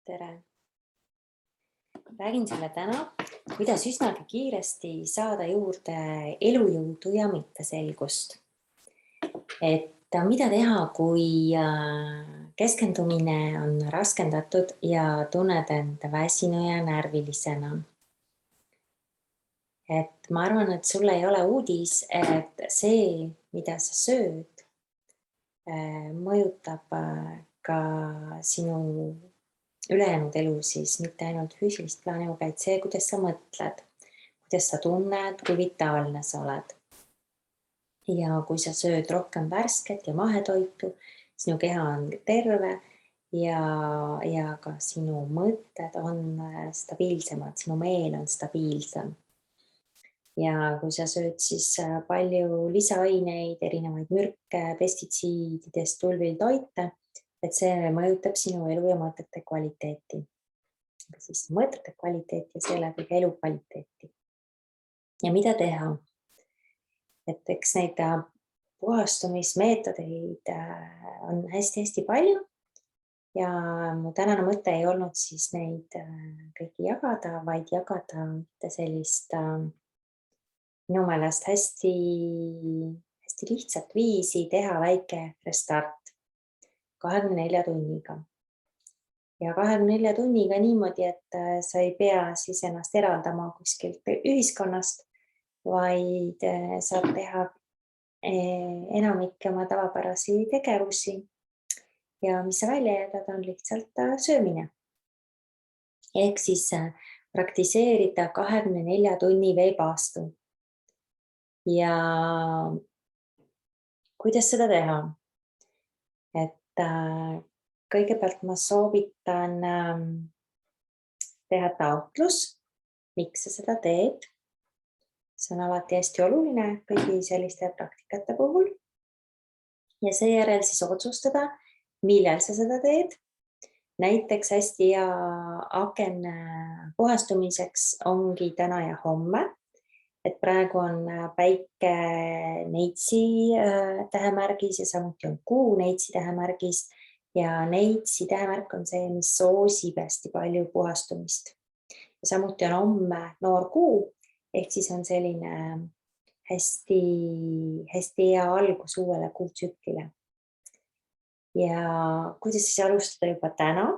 Tere! Räägin sulle täna, kuidas üsnagi kiiresti saada juurde elujõudu ja mitteselgust. Mida teha, kui keskendumine on raskendatud ja tunned end väsinu ja närvilisena. Ma arvan, et sulle ei ole uudis, et see, mida sa sööd, mõjutab ka sinu ülejäänud elu siis, mitte ainult füüsilist plaani, vaid see, kuidas sa mõtled, kuidas sa tunned, kui vitaalne sa oled. Ja kui sa sööd rohkem värsket ja mahetoitu, sinu keha on terve ja ka sinu mõtted on stabiilsemad, sinu meel on stabiilsem. Ja kui sa sööd siis palju lisaaineid, erinevaid mürke, pestitsiididest tulvil toite, et see mõjutab sinu elu ja mõtete kvaliteeti. Siis mõtete kvaliteeti ja seeläbi ka elu kvaliteeti. Ja mida teha? Eks neid puhastumismeetodeid on hästi palju ja mu tänane mõte ei olnud siis neid kõiki jagada, vaid jagada sellist minu meelest hästi lihtsat viisi teha väike restart 24 tunniga. Ja 24 tunniga niimoodi, et sa ei pea siis ennast eraldama kuskilt ühiskonnast, vaid saad teha enamik oma tavapärasi tegevusi. Ja mis sa välja jätad, on lihtsalt söömine. Ehk siis praktiseerida 24 tunni veepaastu. Ja kuidas seda teha? Kõigepealt ma soovitan teha taotlus, miks sa seda teed. See on alati hästi oluline kõigi selliste praktikate puhul. Ja seejärel siis otsustada, millal sa seda teed. Näiteks hästi hea aken puhastumiseks ongi täna ja homme. Et praegu on päike neitsi tähemärgis ja samuti on kuu neitsi tähemärgis. Ja neitsi tähemärk on see, mis soosib hästi palju puhastumist. Ja samuti on homme noor kuu, ehk siis on selline hästi hea algus uuele kuutsüklile. Ja kuidas siis alustada juba täna,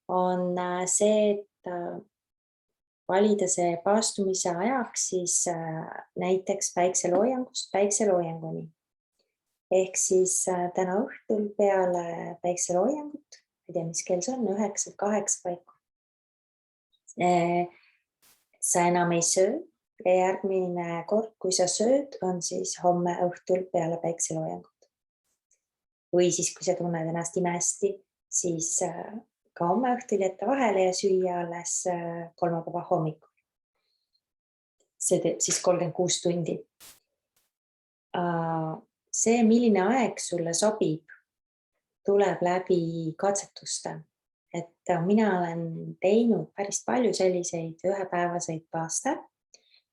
on see, et valida see paastumise ajaks siis näiteks päikseloojangust päikseloojanguni. Ehk siis täna õhtul peale päikseloojangut, ei tea, mis kell see on, 9-8 paiku. Sa enam ei söö ja järgmine kord, kui sa sööd, on siis homme õhtul peale päikseloojangut. Või siis, kui sa tunned ennast imehästi, siis ka homme õhtul jätta vahele ja süüa alles kolmapäeva hommikul. See teeb siis 36 tundi. See, milline aeg sulle sobib, tuleb läbi katsetuste. Mina olen teinud päris palju selliseid ühepäevaseid paaste.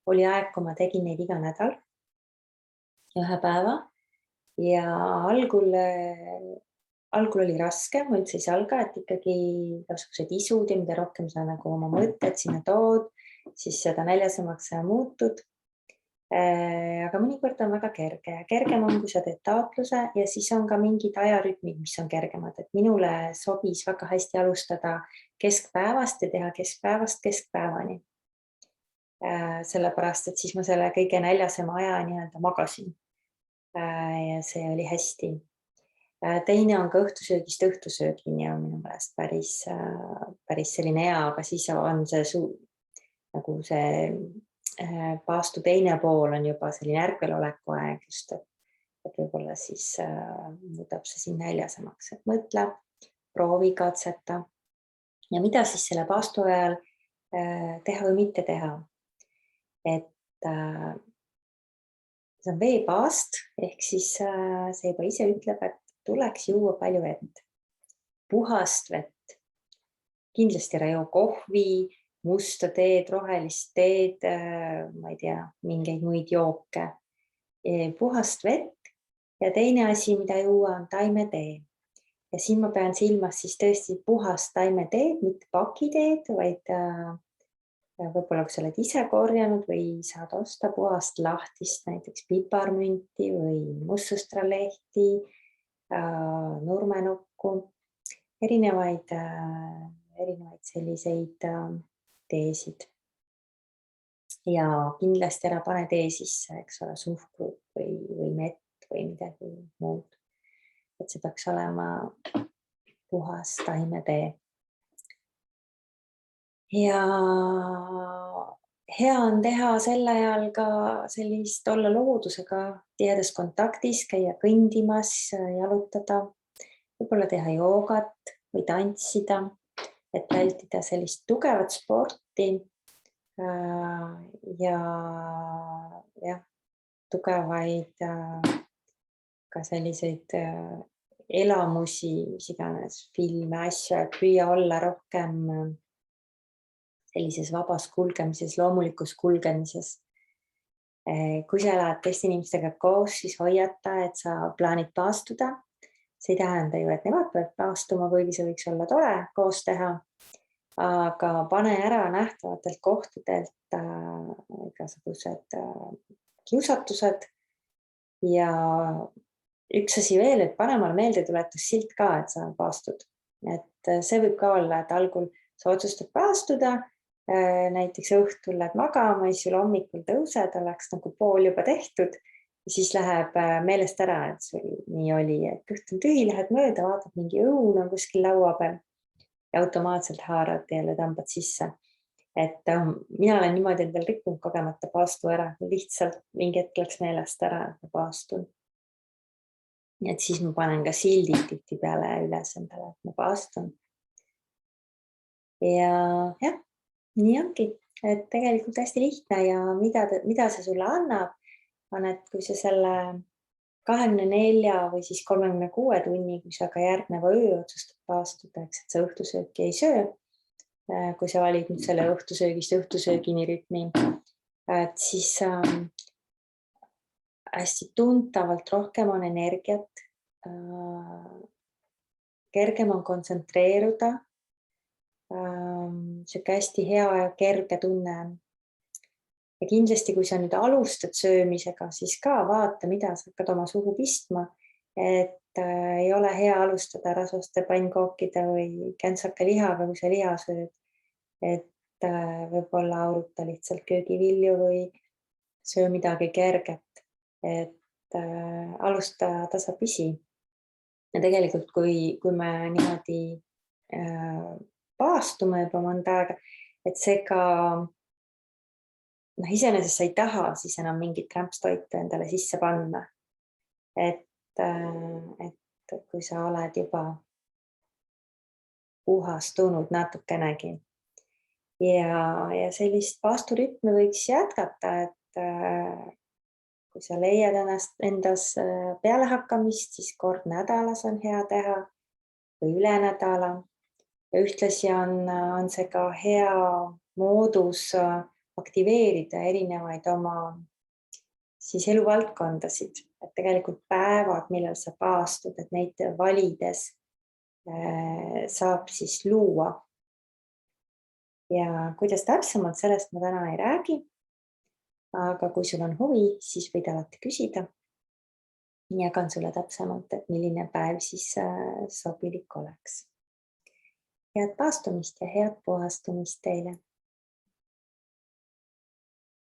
Oli aeg, kui ma tegin neid iga nädal, ühe päeva. Ja algul oli raske, ma üldse ei salga, et ikkagi igasugused isud ja mida rohkem sa nagu oma mõtted sinna tood, siis seda näljasemaks sa muutud. Aga mõnikord on väga kerge ja kergem on, kui sa teed taotluse ja siis on ka mingid ajarütmid, mis on kergemad. Minule sobis väga hästi alustada keskpäevast ja teha keskpäevast keskpäevani. Sellepärast, et siis ma selle kõige näljasema aja nii-öelda magasin. Ja see oli hästi. Teine on ka õhtusöögist õhtusöögini ja minu meelest päris selline hea, aga siis on see nagu see paastu teine pool on juba selline ärkveloleku aeg just, et võib-olla siis võtab see siin näljasemaks. Mõtle, proovi, katseta ja mida siis selle paastu ajal teha või mitte teha. See on veepaast, ehk siis see juba ise ütleb, et tuleks juua palju vett. Puhast vett. Kindlasti ära joo kohvi, musta teed, rohelist teed, ma ei tea, mingeid muid jooke. Puhast vett ja teine asi, mida juua, on taimetee. Ja siin ma pean silmas siis tõesti puhast taimeteed, mitte pakiteed, vaid võib-olla kui sa oled ise korjanud või saad osta puhast lahtist, näiteks piparmünti või mussustralehti, nurmenukku, erinevaid selliseid teesid. Ja kindlasti ära pane tee sisse, eks ole, suhkrut või mett või midagi muud. Et see peaks olema puhas taimetee. Ja hea on teha sel ajal ka sellist olla loodusega tihedas kontaktis, käia kõndimas, jalutada, võib-olla teha joogat või tantsida, et vältida sellist tugevat sporti ja jah, tugevaid ka selliseid elamusi, mis iganes, filme, asju, et püüa olla rohkem sellises vabas kulgemises, loomulikus kulgemises. Kui sa elad teiste inimestega koos, siis hoiata, et sa plaanid paastuda. See ei tähenda ju, et nemad peavad paastuma, kuigi see võiks olla tore koos teha. Aga pane ära nähtavatelt kohtadelt igasugused kiusatused ja üks asi veel, et pane omale meeldetuletussilt ka, et sa paastud. Et see võib ka olla, et algul sa otsustad paastuda, näiteks õhtul lähed magama ja siis hommikul tõused, oleks nagu pool juba tehtud ja siis läheb meelest ära, et sul nii oli, et kõht on tühi, lähed mööda, vaatad mingi õun on kuskil laua peal ja automaatselt haarad ja jälle tambad sisse. Et mina olen niimoodi endal rikkunud kogemata paastu ära, lihtsalt mingi hetk läks meelest ära, et ma paastun. Et siis ma panen ka sildid tihtipeale üles endale, et ma paastun. Ja jah, nii ongi, et tegelikult hästi lihtne ja mida see sulle annab, on, et kui sa selle 24 või siis 36 tunni, kui sa ka järgneva öö otsustad paastuda, eks, et sa õhtusööki ei söö, kui sa valid nüüd selle õhtusöögist õhtusöögini rütmi, et siis hästi tuntavalt rohkem on energiat, kergem on kontsentreeruda, sihuke hästi hea ja kerge tunne on. Ja kindlasti, kui sa nüüd alustad söömisega, siis ka vaata, mida sa hakkad oma suhu pistma, et ei ole hea alustada rasvaste pannkookide või käntsaka lihaga, kui sa liha sööd. Et võib-olla auruta lihtsalt köögivilju või söö midagi kerget, et alusta tasapisi. Ja tegelikult, kui me niimoodi paastume juba mõnda aega, et see ka iseenesest sa ei taha siis enam mingit rämpstoitu endale sisse panna. Et kui sa oled juba puhastunud natukenegi. Ja sellist paasturütmi võiks jätkata, et kui sa leiad endas pealehakkamist, siis kord nädalas on hea teha või üle nädala. Ja ühtlasi on see ka hea moodus aktiveerida erinevaid oma siis eluvaldkondasid, et tegelikult päevad, millal sa paastud, et neid valides saab siis luua. Ja kuidas täpsemalt, sellest ma täna ei räägi, aga kui sul on huvi, siis võid alati küsida. Jagan sulle täpsemalt, et milline päev siis sobilik oleks. Head paastumist ja head puhastumist teile!